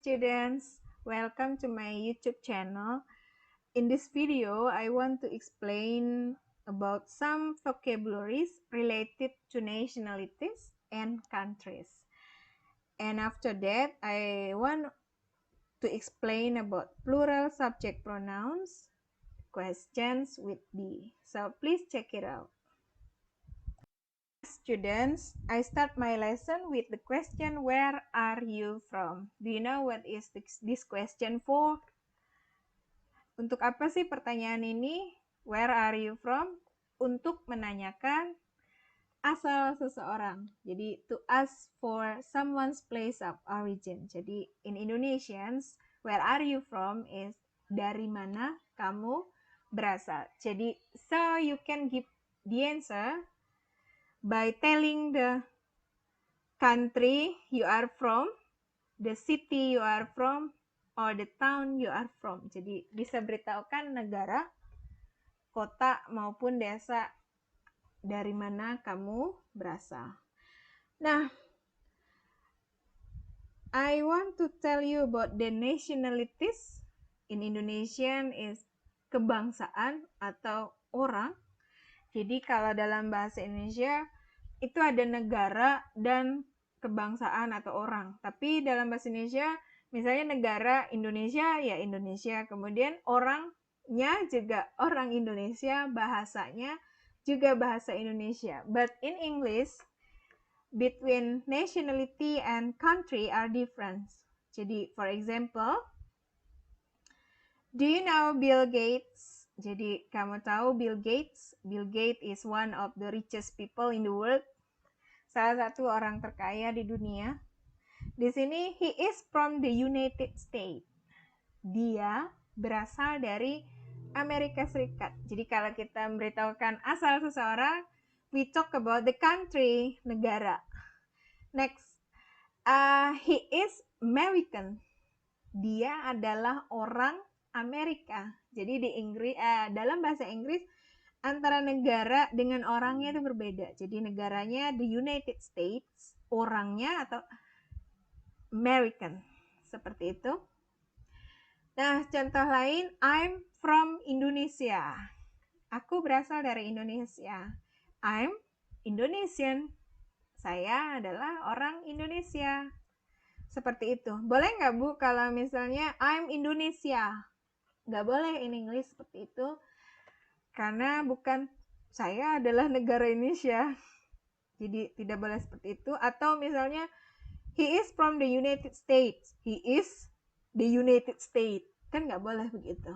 Students, welcome to my YouTube channel. In this video, I want to explain about some vocabularies related to nationalities and countries. And after that, I want to explain about plural subject pronouns, questions with be. So please check it out. Students, I start my lesson with the question, where are you from? Do you know what is this question for? Untuk apa sih pertanyaan ini? Where are you from? Untuk menanyakan asal seseorang. Jadi to ask for someone's place of origin. Jadi in Indonesians, where are you from is dari mana kamu berasal. Jadi so you can give the answer by telling the country you are from, the city you are from, or the town you are from. Jadi bisa beritahukan negara, kota maupun desa dari mana kamu berasal. Nah, I want to tell you about the nationalities in Indonesian is kebangsaan atau orang. Jadi kalau dalam bahasa Indonesia itu ada negara dan kebangsaan atau orang. Tapi dalam bahasa Indonesia, misalnya negara Indonesia, ya Indonesia. Kemudian orangnya juga orang Indonesia, bahasanya juga bahasa Indonesia. But in English, between nationality and country are different. Jadi, for example, do you know Bill Gates? Jadi, kamu tahu Bill Gates? Bill Gates is one of the richest people in the world. Salah satu orang terkaya di dunia. Di sini, he is from the United States. Dia berasal dari Amerika Serikat. Jadi kalau kita memberitahukan asal seseorang, we talk about the country, negara. Next, he is American. Dia adalah orang Amerika. Jadi di Inggris, dalam bahasa Inggris, antara negara dengan orangnya itu berbeda. Jadi negaranya the United States, orangnya atau American. Seperti itu. Nah, contoh lain, I'm from Indonesia. Aku berasal dari Indonesia. I'm Indonesian. Saya adalah orang Indonesia. Seperti itu. Boleh nggak, Bu, kalau misalnya I'm Indonesia? Nggak boleh in English seperti itu. Karena bukan saya adalah negara Indonesia. Jadi tidak boleh seperti itu. Atau misalnya he is from the United States. He is the United States. Kan nggak boleh begitu.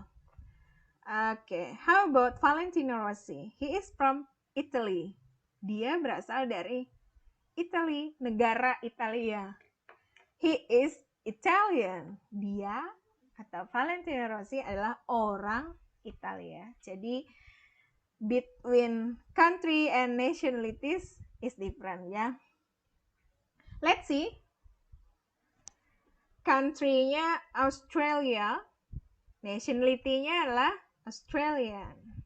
Oke, how about Valentino Rossi? He is from Italy. Dia berasal dari Italy, negara Italia. He is Italian. Dia atau Valentino Rossi adalah orang Italia. Jadi between country and nationalities is different ya. Let's see. Country-nya Australia, nationality-nya adalah Australian.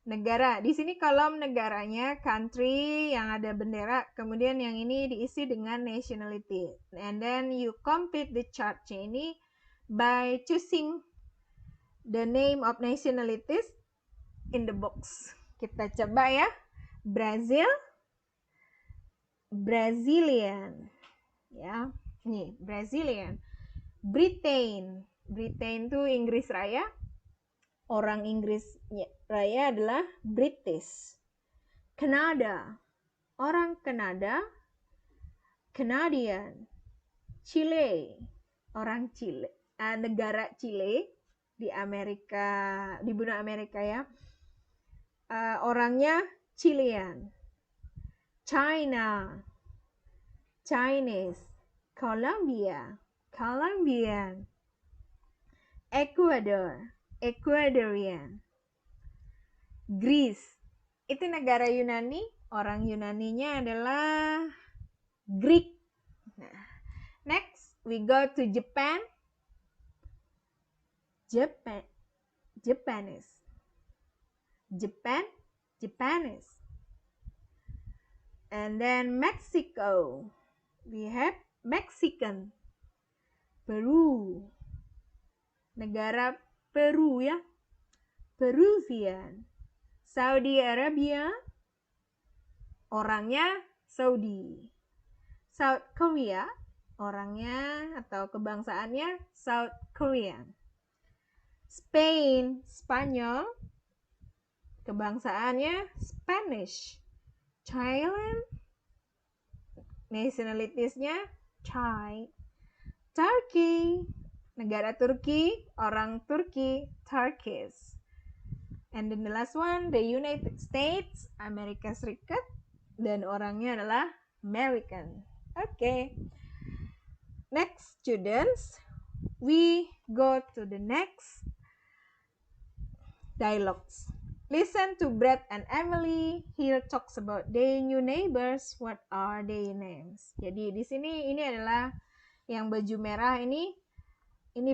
Negara, di sini kolom negaranya country yang ada bendera, kemudian yang ini diisi dengan nationality. And then you complete the chart ini by choosing the name of nationalities in the box. Kita coba ya. Brazil, Brazilian. Ya, nih Brazilian. Britain, Britain itu Inggris Raya. Orang Inggris Raya adalah British. Kanada, orang Kanada, Canadian. Chile, orang Chile, negara Chile di Amerika, di benua Amerika ya. Orangnya Chilean. China, Chinese. Colombia, Colombian. Ecuador, Ecuadorian. Greece, itu negara Yunani, orang Yunaninya adalah Greek. Nah, next we go to Japan. Japanese. Japan, Japanese. And then Mexico, we have Mexican. Peru. Negara Peru ya. Peruvian. Saudi Arabia. Orangnya Saudi. South Korea. Orangnya atau kebangsaannya South Korean. Spain, Spanyol. Kebangsaannya Spanish. Thailand. Nationalities-nya Thai. Turkey. Negara Turki, orang Turki, Turkish. And then the last one, the United States, Amerika Serikat, dan orangnya adalah American. Okay. Next, students, we go to the next dialogues. Listen to Brett and Emily. Here talks about their new neighbors. What are their names? Jadi di sini ini adalah yang baju merah ini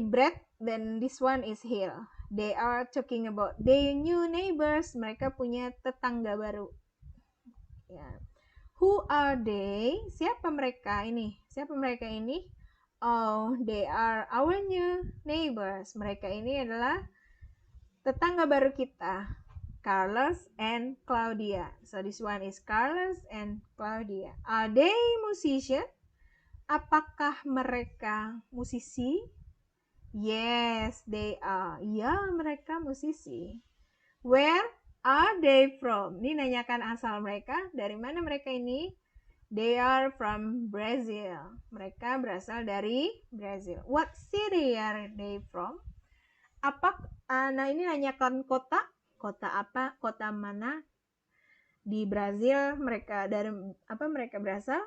Brett dan this one is Hill. They are talking about their new neighbors. Mereka punya tetangga baru. Ya. Who are they? Siapa mereka ini? Oh, they are our new neighbors. Mereka ini adalah tetangga baru kita. Carlos and Claudia. So this one is Carlos and Claudia. Are they musicians? Apakah mereka musisi? Yes, they are. Ya, mereka musisi. Where are they from? Ini nanyakan asal mereka. Dari mana mereka ini? They are from Brazil. Mereka berasal dari Brazil. What city are they from? Nah ini nanyakan kota. Kota apa? Kota mana? Di Brazil mereka berasal?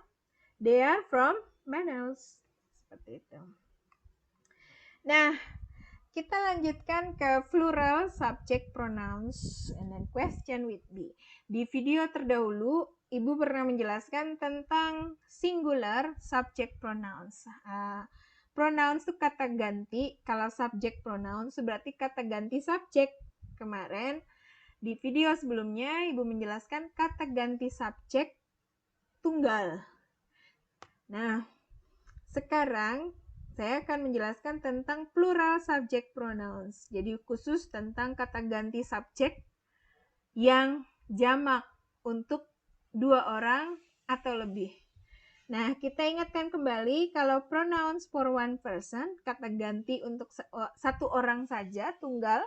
They are from Manaus. Seperti itu. Nah, kita lanjutkan ke plural subject pronouns and then question with be. Di video terdahulu, Ibu pernah menjelaskan tentang singular subject pronouns. Pronouns itu kata ganti, kalau subject pronouns berarti kata ganti subject. Kemarin di video sebelumnya Ibu menjelaskan kata ganti subject tunggal. Nah, sekarang saya akan menjelaskan tentang plural subject pronouns. Jadi khusus tentang kata ganti subjek yang jamak untuk 2 orang atau lebih. Nah, kita ingatkan kembali kalau pronouns for one person, kata ganti untuk 1 orang saja, tunggal,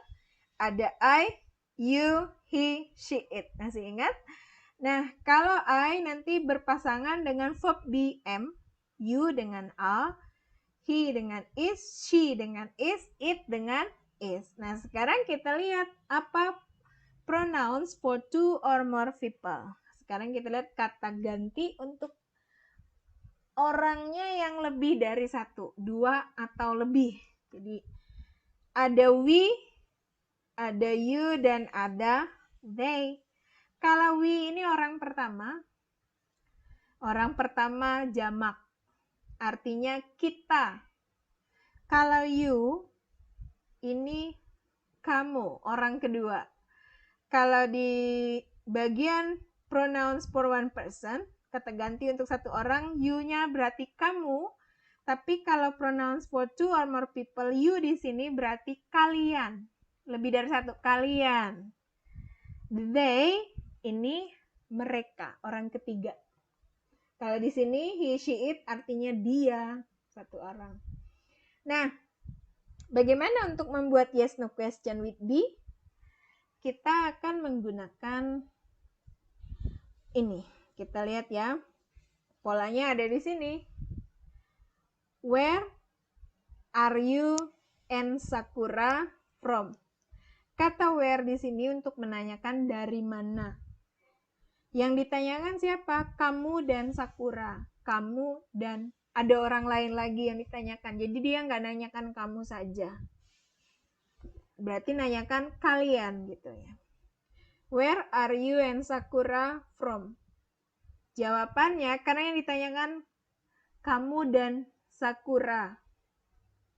ada I, you, he, she, it. Masih ingat? Nah, kalau I nanti berpasangan dengan verb be am, you dengan a, he dengan is, she dengan is, it dengan is. Nah, sekarang kita lihat apa pronouns for 2 or more people. Sekarang kita lihat kata ganti untuk orangnya yang lebih dari 1, 2 atau lebih. Jadi ada we, ada you, dan ada they. Kalau we ini orang pertama jamak. Artinya kita. Kalau you, ini kamu, orang kedua. Kalau di bagian pronouns for one person, kata ganti untuk 1 orang, you-nya berarti kamu. Tapi kalau pronouns for 2 or more people, you di sini berarti kalian. Lebih dari 1, kalian. They, ini mereka, orang ketiga. Kalau di sini he, she, it artinya dia, 1 orang. Nah, bagaimana untuk membuat yes no question with be? Kita akan menggunakan ini. Kita lihat ya. Polanya ada di sini. Where are you and Sakura from? Kata where di sini untuk menanyakan dari mana. Yang ditanyakan siapa? Kamu dan Sakura. Kamu dan ada orang lain lagi yang ditanyakan. Jadi dia nggak nanyakan kamu saja. Berarti nanyakan kalian gitu ya. Where are you and Sakura from? Jawabannya karena yang ditanyakan kamu dan Sakura.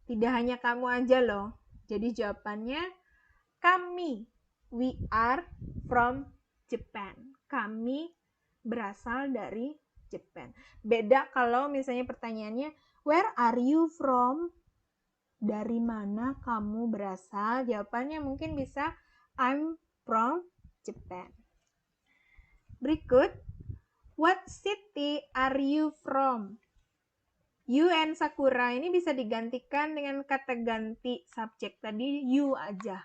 Tidak hanya kamu aja loh. Jadi jawabannya kami. We are from Japan. Kami berasal dari Japan. Beda kalau misalnya pertanyaannya where are you from? dari mana kamu berasal? Jawabannya mungkin bisa I'm from Japan. Berikut, what city are you from? You and Sakura ini bisa digantikan dengan kata ganti subjek tadi you aja.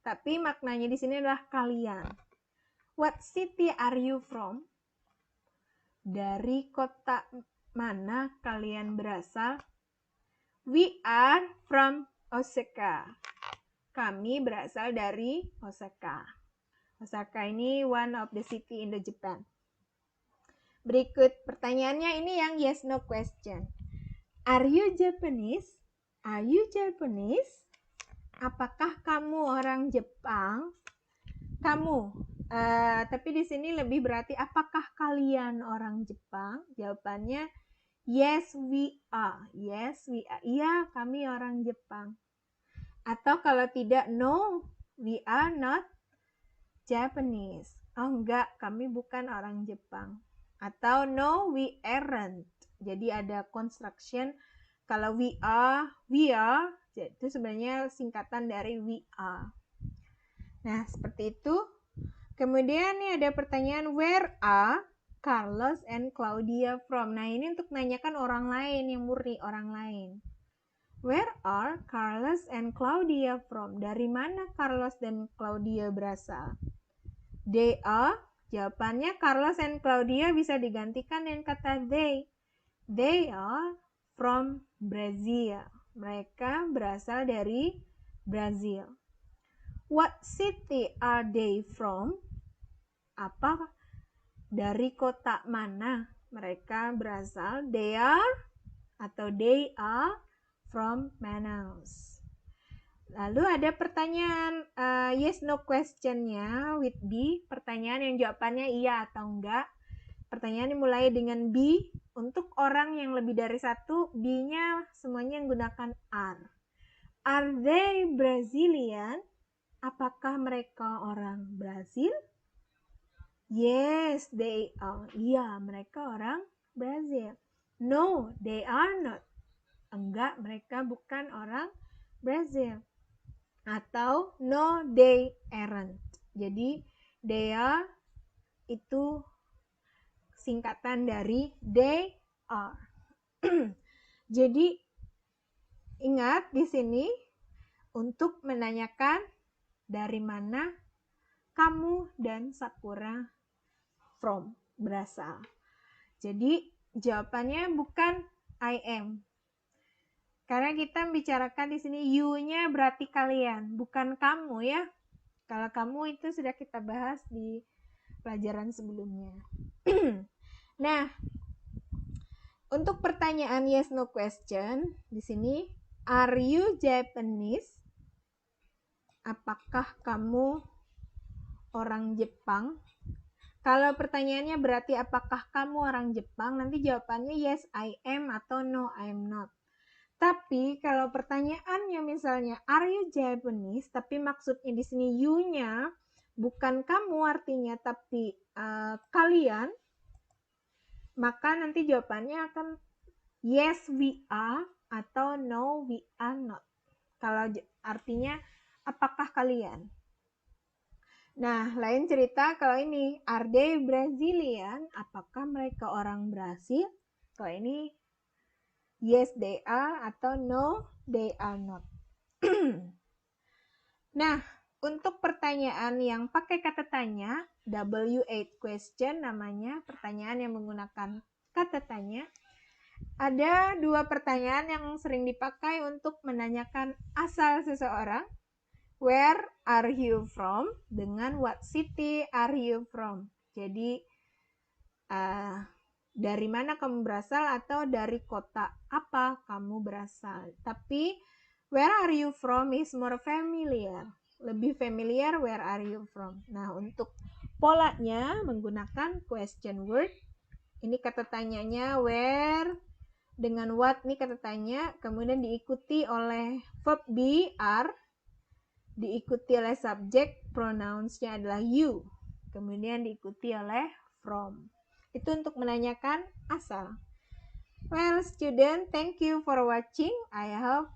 Tapi maknanya di sini adalah kalian. What city are you from? Dari kota mana kalian berasal? We are from Osaka. Kami berasal dari Osaka. Osaka ini one of the city in the Japan. Berikut pertanyaannya ini yang yes no question. Are you Japanese? Are you Japanese? Apakah kamu orang Jepang? Kamu. Tapi di sini lebih berarti apakah kalian orang Jepang? Jawabannya yes we are. Yes we are. Iya, kami orang Jepang. Atau kalau tidak no, we are not Japanese. Oh enggak, kami bukan orang Jepang. Atau no, we aren't. Jadi ada construction. Kalau we are, itu sebenarnya singkatan dari we are. Nah, seperti itu. Kemudian nih ada pertanyaan, where are Carlos and Claudia from? Nah, ini untuk menanyakan orang lain, yang murni orang lain. Where are Carlos and Claudia from? Dari mana Carlos dan Claudia berasal? They are, jawabannya Carlos and Claudia bisa digantikan dengan kata they. They are from Brazil. Mereka berasal dari Brazil. What city are they from? Apa? Dari kota mana mereka berasal? They are atau they are from Manaus. Lalu ada pertanyaan yes no questionnya with B. Pertanyaan yang jawabannya iya atau enggak. Pertanyaan dimulai dengan B. Untuk orang yang lebih dari satu, B-nya semuanya menggunakan are. Are they Brazilian? Apakah mereka orang Brazil? Yes, they are. Iya, mereka orang Brazil. No, they are not. Enggak, mereka bukan orang Brazil. Atau no, they aren't. Jadi, they are itu singkatan dari they are. Jadi, ingat di sini untuk menanyakan dari mana kamu dan Sakura from berasal. Jadi jawabannya bukan I am. Karena kita bicarakan di sini you-nya berarti kalian, bukan kamu ya. Kalau kamu itu sudah kita bahas di pelajaran sebelumnya. Nah, untuk pertanyaan yes no question di sini, are you Japanese? Apakah kamu orang Jepang? Kalau pertanyaannya berarti apakah kamu orang Jepang, nanti jawabannya yes I am atau no I am not. Tapi kalau pertanyaannya misalnya are you Japanese, tapi maksudnya di sini you-nya bukan kamu artinya tapi kalian, maka nanti jawabannya akan yes we are atau no we are not. Kalau artinya apakah kalian? Nah, lain cerita kalau ini, are they Brazilian? Apakah mereka orang Brasil? Kalau ini, yes they are atau no they are not. Nah, untuk pertanyaan yang pakai kata tanya, W8 question namanya, pertanyaan yang menggunakan kata tanya, ada dua pertanyaan yang sering dipakai untuk menanyakan asal seseorang. Where are you from? Dengan what city are you from? Jadi, dari mana kamu berasal atau dari kota apa kamu berasal. Tapi, where are you from is more familiar. Lebih familiar where are you from. Nah, untuk polanya menggunakan question word. Ini kata tanyanya where dengan what, ini kata tanya. Kemudian diikuti oleh verb be, are. Diikuti oleh subjek, pronouns-nya adalah you. Kemudian diikuti oleh from. Itu untuk menanyakan asal. Well, student, thank you for watching. I hope